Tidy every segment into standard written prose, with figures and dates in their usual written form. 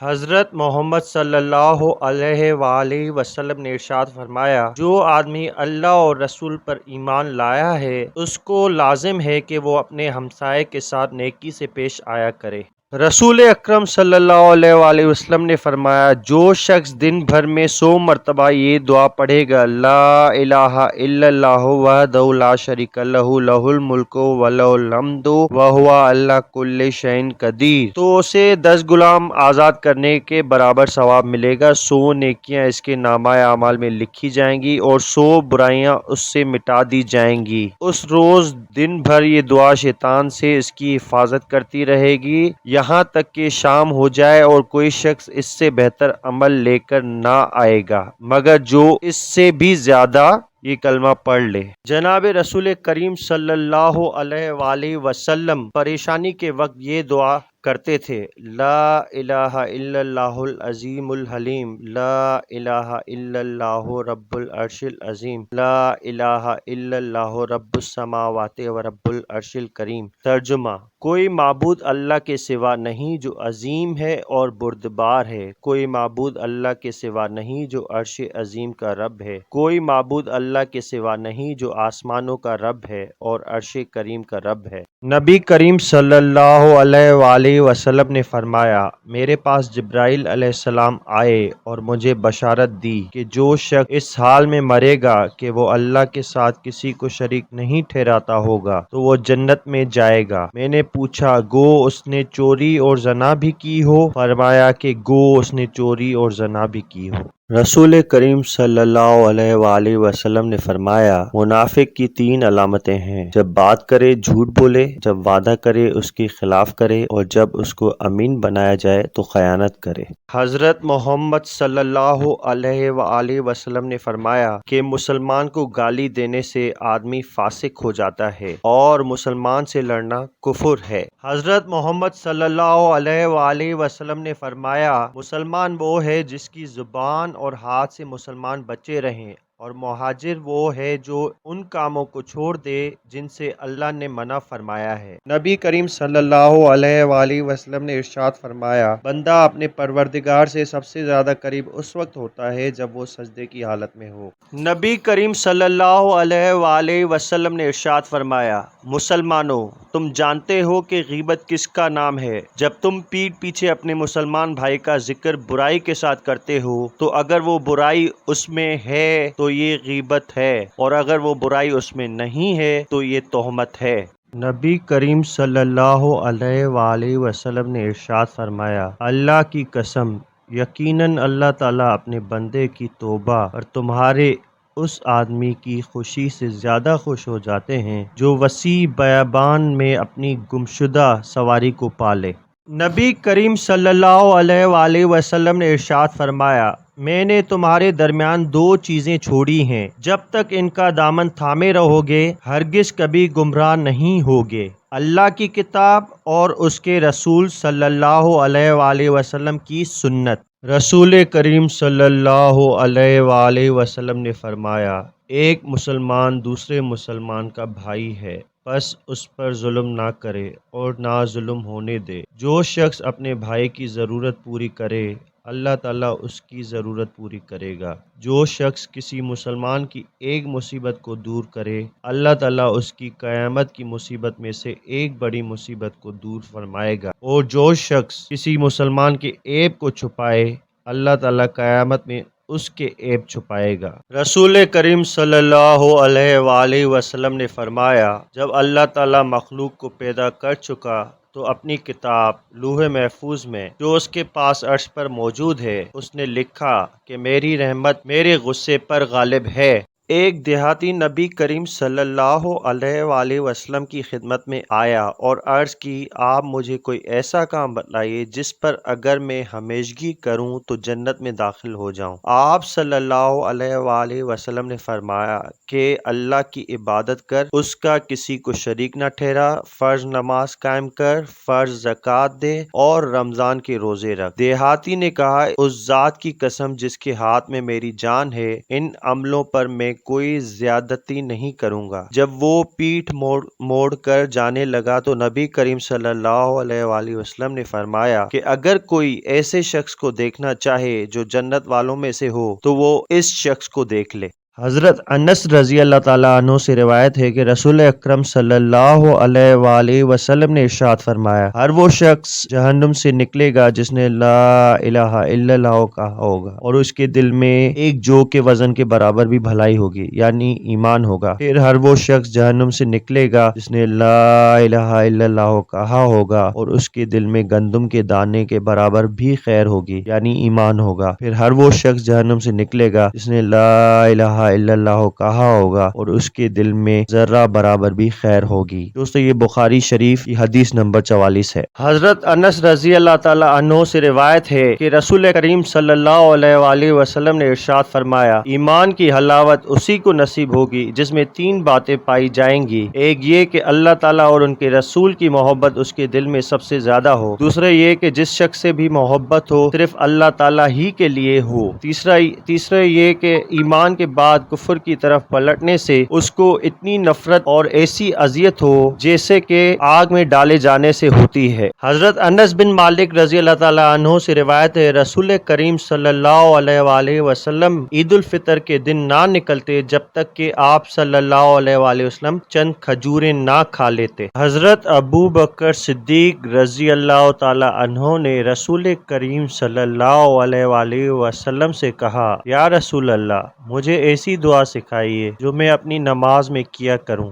حضرت محمد صلی اللہ علیہ وآلہ وسلم نے ارشاد فرمایا، جو آدمی اللہ اور رسول پر ایمان لایا ہے اس کو لازم ہے کہ وہ اپنے ہمسائے کے ساتھ نیکی سے پیش آیا کرے۔ رسول اکرم صلی اللہ علیہ وآلہ وسلم نے فرمایا، جو شخص دن بھر میں 100 مرتبہ یہ دعا پڑھے گا، لا الہ الا اللہ وحدہ لا شریک لہ لہ الملک ولہ الحمد وہو علی کل شیء قدیر، تو اسے 10 غلام آزاد کرنے کے برابر ثواب ملے گا، 100 نیکیاں اس کے نامہ اعمال میں لکھی جائیں گی اور 100 برائیاں اس سے مٹا دی جائیں گی۔ اس روز دن بھر یہ دعا شیطان سے اس کی حفاظت کرتی رہے گی یہاں تک کہ شام ہو جائے اور کوئی شخص اس سے بہتر عمل لے کر نہ آئے گا مگر جو اس سے بھی زیادہ یہ کلمہ پڑھ لے۔ جناب رسول کریم صلی اللہ علیہ وآلہ وسلم پریشانی کے وقت یہ دعا کرتے تھے، لا الہ الا اللہ العظیم الحلیم، لا الہ الا اللہ رب العرش العظیم، لا الہ الا اللہ رب السماوات و رب العرش الکریم۔ ترجمہ: کوئی معبود اللہ کے سوا نہیں جو عظیم ہے اور بردبار ہے، کوئی معبود اللہ کے سوا نہیں جو عرش عظیم کا رب ہے، کوئی معبود اللہ کے سوا نہیں جو آسمانوں کا رب ہے اور عرش کریم کا رب ہے۔ نبی کریم صلی اللہ علیہ وآلہ وسلم نے فرمایا، میرے پاس جبرائیل علیہ السلام آئے اور مجھے بشارت دی کہ جو شخص اس حال میں مرے گا کہ وہ اللہ کے ساتھ کسی کو شریک نہیں ٹھہراتا ہوگا تو وہ جنت میں جائے گا۔ میں نے پوچھا، گو اس نے چوری اور زنا بھی کی ہو؟ فرمایا کہ گو اس نے چوری اور زنا بھی کی ہو۔ رسول کریم صلی اللہ علیہ وآلہ وسلم نے فرمایا، منافق کی 3 علامتیں ہیں، جب بات کرے جھوٹ بولے، جب وعدہ کرے اس کے خلاف کرے اور جب اس کو امین بنایا جائے تو خیانت کرے۔ حضرت محمد صلی اللہ علیہ وآلہ وسلم نے فرمایا کہ مسلمان کو گالی دینے سے آدمی فاسق ہو جاتا ہے اور مسلمان سے لڑنا کفر ہے۔ حضرت محمد صلی اللہ علیہ وآلہ وسلم نے فرمایا، مسلمان وہ ہے جس کی زبان اور ہاتھ سے مسلمان بچے رہیں، اور مہاجر وہ ہے جو ان کاموں کو چھوڑ دے جن سے اللہ نے منع فرمایا ہے۔ نبی کریم صلی اللہ علیہ وآلہ وسلم نے ارشاد فرمایا، بندہ اپنے پروردگار سے سب سے زیادہ قریب اس وقت ہوتا ہے جب وہ سجدے کی حالت میں ہو۔ نبی کریم صلی اللہ علیہ وآلہ وسلم نے ارشاد فرمایا، مسلمانوں، تم جانتے ہو کہ غیبت کس کا نام ہے؟ جب تم پیٹھ پیچھے اپنے مسلمان بھائی کا ذکر برائی کے ساتھ کرتے ہو تو اگر وہ برائی اس میں ہے تو یہ غیبت ہے، اور اگر وہ برائی اس میں نہیں ہے تو یہ تہمت ہے۔ نبی کریم صلی اللہ علیہ وآلہ وسلم نے ارشاد فرمایا، اللہ کی قسم، یقیناً اللہ تعالیٰ اپنے بندے کی توبہ اور تمہارے اس آدمی کی خوشی سے زیادہ خوش ہو جاتے ہیں جو وسیع بیابان میں اپنی گمشدہ سواری کو پالے۔ نبی کریم صلی اللہ علیہ وآلہ وسلم نے ارشاد فرمایا، میں نے تمہارے درمیان 2 چیزیں چھوڑی ہیں، جب تک ان کا دامن تھامے رہو گے ہرگز کبھی گمراہ نہیں ہوگے، اللہ کی کتاب اور اس کے رسول صلی اللہ علیہ وآلہ وسلم کی سنت۔ رسول کریم صلی اللہ علیہ وآلہ وسلم نے فرمایا، ایک مسلمان دوسرے مسلمان کا بھائی ہے، بس اس پر ظلم نہ کرے اور نہ ظلم ہونے دے۔ جو شخص اپنے بھائی کی ضرورت پوری کرے اللہ تعالیٰ اس کی ضرورت پوری کرے گا۔ جو شخص کسی مسلمان کی ایک مصیبت کو دور کرے اللہ تعالیٰ اس کی قیامت کی مصیبت میں سے ایک بڑی مصیبت کو دور فرمائے گا، اور جو شخص کسی مسلمان کے عیب کو چھپائے اللہ تعالیٰ قیامت میں اس کے عیب چھپائے گا۔ رسول کریم صلی اللہ علیہ وآلہ وسلم نے فرمایا، جب اللہ تعالیٰ مخلوق کو پیدا کر چکا تو اپنی کتاب لوح محفوظ میں جو اس کے پاس عرش پر موجود ہے اس نے لکھا کہ میری رحمت میرے غصے پر غالب ہے۔ ایک دیہاتی نبی کریم صلی اللہ علیہ وآلہ وسلم کی خدمت میں آیا اور عرض کی، آپ مجھے کوئی ایسا کام بتائیے جس پر اگر میں ہمیشگی کروں تو جنت میں داخل ہو جاؤں۔ آپ صلی اللہ علیہ وآلہ وسلم نے فرمایا کہ اللہ کی عبادت کر، اس کا کسی کو شریک نہ ٹھہرا، فرض نماز قائم کر، فرض زکوٰۃ دے اور رمضان کے روزے رکھ۔ دیہاتی نے کہا، اس ذات کی قسم جس کے ہاتھ میں میری جان ہے، ان عملوں پر میں کوئی زیادتی نہیں کروں گا۔ جب وہ پیٹھ موڑ کر جانے لگا تو نبی کریم صلی اللہ علیہ وآلہ وسلم نے فرمایا کہ اگر کوئی ایسے شخص کو دیکھنا چاہے جو جنت والوں میں سے ہو تو وہ اس شخص کو دیکھ لے۔ حضرت انس رضی اللہ تعالیٰ عنہ سے روایت ہے کہ رسول اکرم صلی اللہ علیہ وآلہ وسلم نے ارشاد فرمایا، ہر وہ شخص جہنم سے نکلے گا جس نے لا الہ الا اللہ کہا ہوگا اور اس کے دل میں ایک جو کے وزن کے برابر بھی بھلائی ہوگی، یعنی ایمان ہوگا۔ پھر ہر وہ شخص جہنم سے نکلے گا جس نے لا الہ الا اللہ کہا ہوگا اور اس کے دل میں گندم کے دانے کے برابر بھی خیر ہوگی، یعنی ایمان ہوگا۔ پھر ہر وہ شخص جہنم سے نکلے گا جس نے لا الہ الا اللہ کہا ہوگا اور اس کے دل میں ذرہ برابر بھی خیر ہوگی۔ دوستو یہ بخاری شریف کی حدیث نمبر 44 ہے۔ حضرت انس رضی اللہ تعالی عنہ سے روایت ہے کہ رسول کریم صلی اللہ علیہ وآلہ وسلم نے ارشاد فرمایا، ایمان کی حلاوت اسی کو نصیب ہوگی جس میں 3 باتیں پائی جائیں گی۔ ایک یہ کہ اللہ تعالیٰ اور ان کے رسول کی محبت اس کے دل میں سب سے زیادہ ہو۔ دوسرا یہ کہ جس شخص سے بھی محبت ہو صرف اللہ تعالیٰ ہی کے لیے ہو۔ تیسرا یہ کہ ایمان کے بعد کفر کی طرف پلٹنے سے اس کو اتنی نفرت اور ایسی اذیت ہو جیسے کہ آگ میں ڈالے جانے سے ہوتی ہے۔ حضرت انس بن مالک رضی اللہ تعالیٰ عنہ سے روایت ہے، رسول کریم صلی اللہ علیہ وآلہ وسلم عید الفطر کے دن نہ نکلتے جب تک کہ آپ صلی اللہ علیہ وآلہ وسلم چند کھجوریں نہ کھا لیتے۔ حضرت ابو بکر صدیق رضی اللہ تعالیٰ عنہ نے رسول کریم صلی اللہ علیہ وآلہ وسلم سے کہا، یا رسول اللہ، مجھے ایسی دعا سکھائیے جو میں اپنی نماز میں کیا کروں۔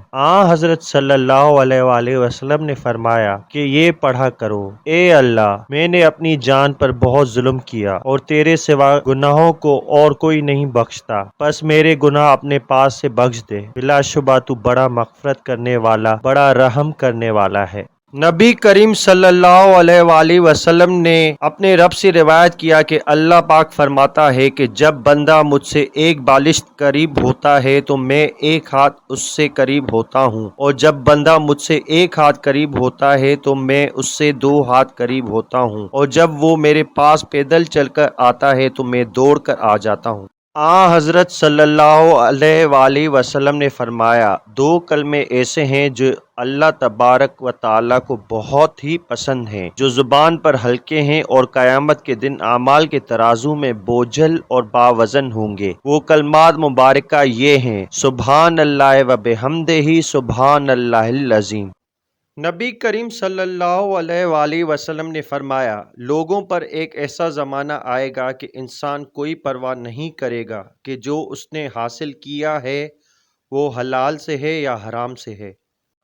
حضرت صلی اللہ علیہ وآلہ وسلم نے فرمایا کہ یہ پڑھا کرو، اے اللہ، میں نے اپنی جان پر بہت ظلم کیا اور تیرے سوا گناہوں کو اور کوئی نہیں بخشتا، بس میرے گناہ اپنے پاس سے بخش دے، بلا شبہ تو بڑا مغفرت کرنے والا، بڑا رحم کرنے والا ہے۔ نبی کریم صلی اللہ علیہ وآلہ وسلم نے اپنے رب سے روایت کیا کہ اللہ پاک فرماتا ہے کہ جب بندہ مجھ سے ایک بالشت قریب ہوتا ہے تو میں 1 ہاتھ اس سے قریب ہوتا ہوں، اور جب بندہ مجھ سے 1 ہاتھ قریب ہوتا ہے تو میں اس سے 2 ہاتھ قریب ہوتا ہوں، اور جب وہ میرے پاس پیدل چل کر آتا ہے تو میں دوڑ کر آ جاتا ہوں۔ حضرت صلی اللہ علیہ وآلہ وسلم نے فرمایا، 2 کلمے ایسے ہیں جو اللہ تبارک و تعالیٰ کو بہت ہی پسند ہیں، جو زبان پر ہلکے ہیں اور قیامت کے دن اعمال کے ترازو میں بوجھل اور باوزن ہوں گے۔ وہ کلمات مبارکہ یہ ہیں، سبحان اللہ و بحمدہ، سبحان اللہ العظیم۔ نبی کریم صلی اللہ علیہ وآلہ وسلم نے فرمایا، لوگوں پر ایک ایسا زمانہ آئے گا کہ انسان کوئی پرواہ نہیں کرے گا کہ جو اس نے حاصل کیا ہے وہ حلال سے ہے یا حرام سے ہے۔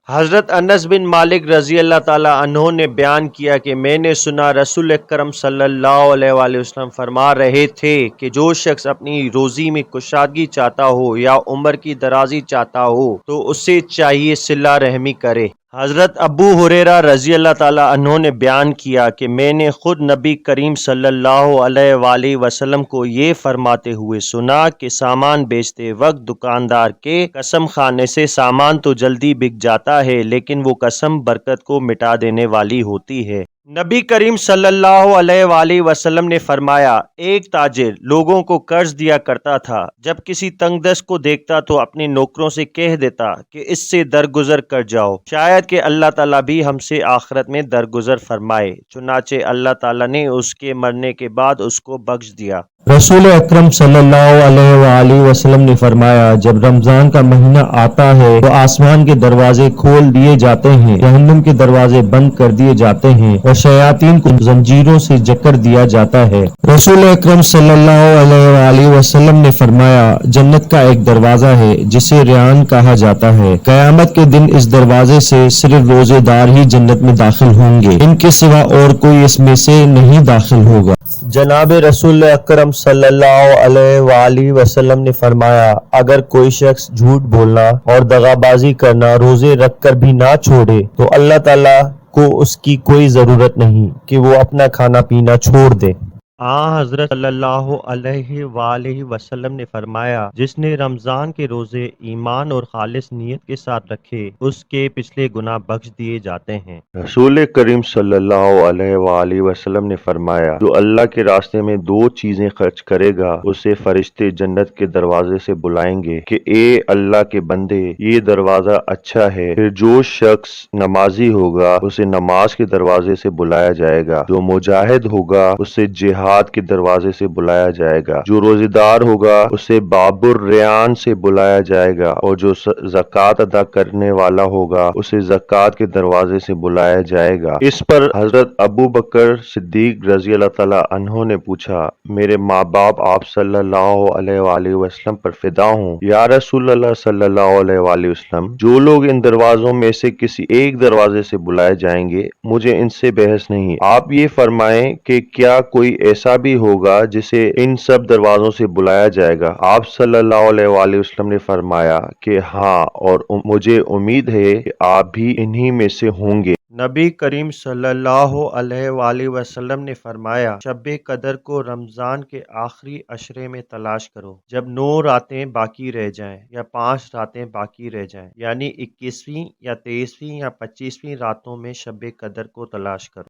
حضرت انس بن مالک رضی اللہ تعالیٰ عنہ نے بیان کیا کہ میں نے سنا رسول اکرم صلی اللہ علیہ وآلہ وسلم فرما رہے تھے کہ جو شخص اپنی روزی میں کشادگی چاہتا ہو یا عمر کی درازی چاہتا ہو تو اسے چاہیے صلہ رحمی کرے۔ حضرت ابو ہریرہ رضی اللہ تعالیٰ عنہ نے بیان کیا کہ میں نے خود نبی کریم صلی اللہ علیہ وآلہ وسلم کو یہ فرماتے ہوئے سنا کہ سامان بیچتے وقت دکاندار کے قسم کھانے سے سامان تو جلدی بک جاتا ہے لیکن وہ قسم برکت کو مٹا دینے والی ہوتی ہے۔ نبی کریم صلی اللہ علیہ وآلہ وسلم نے فرمایا، ایک تاجر لوگوں کو قرض دیا کرتا تھا، جب کسی تنگ دست کو دیکھتا تو اپنے نوکروں سے کہہ دیتا کہ اس سے درگزر کر جاؤ، شاید کہ اللہ تعالیٰ بھی ہم سے آخرت میں درگزر فرمائے۔ چنانچہ اللہ تعالیٰ نے اس کے مرنے کے بعد اس کو بخش دیا۔ رسول اکرم صلی اللہ علیہ وآلہ وسلم نے فرمایا، جب رمضان کا مہینہ آتا ہے تو آسمان کے دروازے کھول دیے جاتے ہیں، جہنم کے دروازے بند کر دیے جاتے ہیں اور شیاطین کو زنجیروں سے جکڑ دیا جاتا ہے۔ رسول اکرم صلی اللہ علیہ وآلہ وسلم نے فرمایا، جنت کا ایک دروازہ ہے جسے ریان کہا جاتا ہے، قیامت کے دن اس دروازے سے صرف روزے دار ہی جنت میں داخل ہوں گے، ان کے سوا اور کوئی اس میں سے نہیں داخل ہوگا۔ جناب رسول اکرم صلی اللہ علیہ وآلہ وسلم نے فرمایا، اگر کوئی شخص جھوٹ بولنا اور دغا بازی کرنا روزے رکھ کر بھی نہ چھوڑے تو اللہ تعالیٰ کو اس کی کوئی ضرورت نہیں کہ وہ اپنا کھانا پینا چھوڑ دے۔ حضرت صلی اللہ علیہ وآلہ وسلم نے فرمایا، جس نے رمضان کے روزے ایمان اور خالص نیت کے ساتھ رکھے اس کے پچھلے گناہ بخش دیے جاتے ہیں۔ رسول کریم صلی اللہ علیہ وآلہ وسلم نے فرمایا، جو اللہ کے راستے میں دو چیزیں خرچ کرے گا اسے فرشتے جنت کے دروازے سے بلائیں گے کہ اے اللہ کے بندے، یہ دروازہ اچھا ہے۔ پھر جو شخص نمازی ہوگا اسے نماز کے دروازے سے بلایا جائے گا، جو مجاہد ہوگا اسے جہاد کے دروازے سے بلایا جائے گا، جو روزے دار ہوگا اسے باب الریان سے بلایا جائے گا، اور جو زکوٰۃ ادا کرنے والا ہوگا اسے زکوٰۃ کے دروازے سے بلایا جائے گا۔ اس پر حضرت ابو بکر صدیق رضی اللہ تعالیٰ عنہ نے پوچھا، میرے ماں باپ آپ صلی اللہ علیہ وآلہ وسلم پر فدا ہوں۔ یا رسول اللہ صلی اللہ علیہ وآلہ وسلم، جو لوگ ان دروازوں میں سے کسی ایک دروازے سے بلائے جائیں گے مجھے ان سے بحث نہیں۔ آپ یہ فرمائیں کہ کیا کوئی ایسا بھی ہوگا جسے ان سب دروازوں سے بلایا جائے گا؟ آپ صلی اللہ علیہ وآلہ وسلم نے فرمایا کہ ہاں، اور مجھے امید ہے کہ آپ بھی انہی میں سے ہوں گے۔ نبی کریم صلی اللہ علیہ وآلہ وسلم نے فرمایا، شب قدر کو رمضان کے آخری عشرے میں تلاش کرو، جب 9 راتیں باقی رہ جائیں یا 5 راتیں باقی رہ جائیں، یعنی 21ویں یا 23ویں یا 25ویں راتوں میں شب قدر کو تلاش کرو۔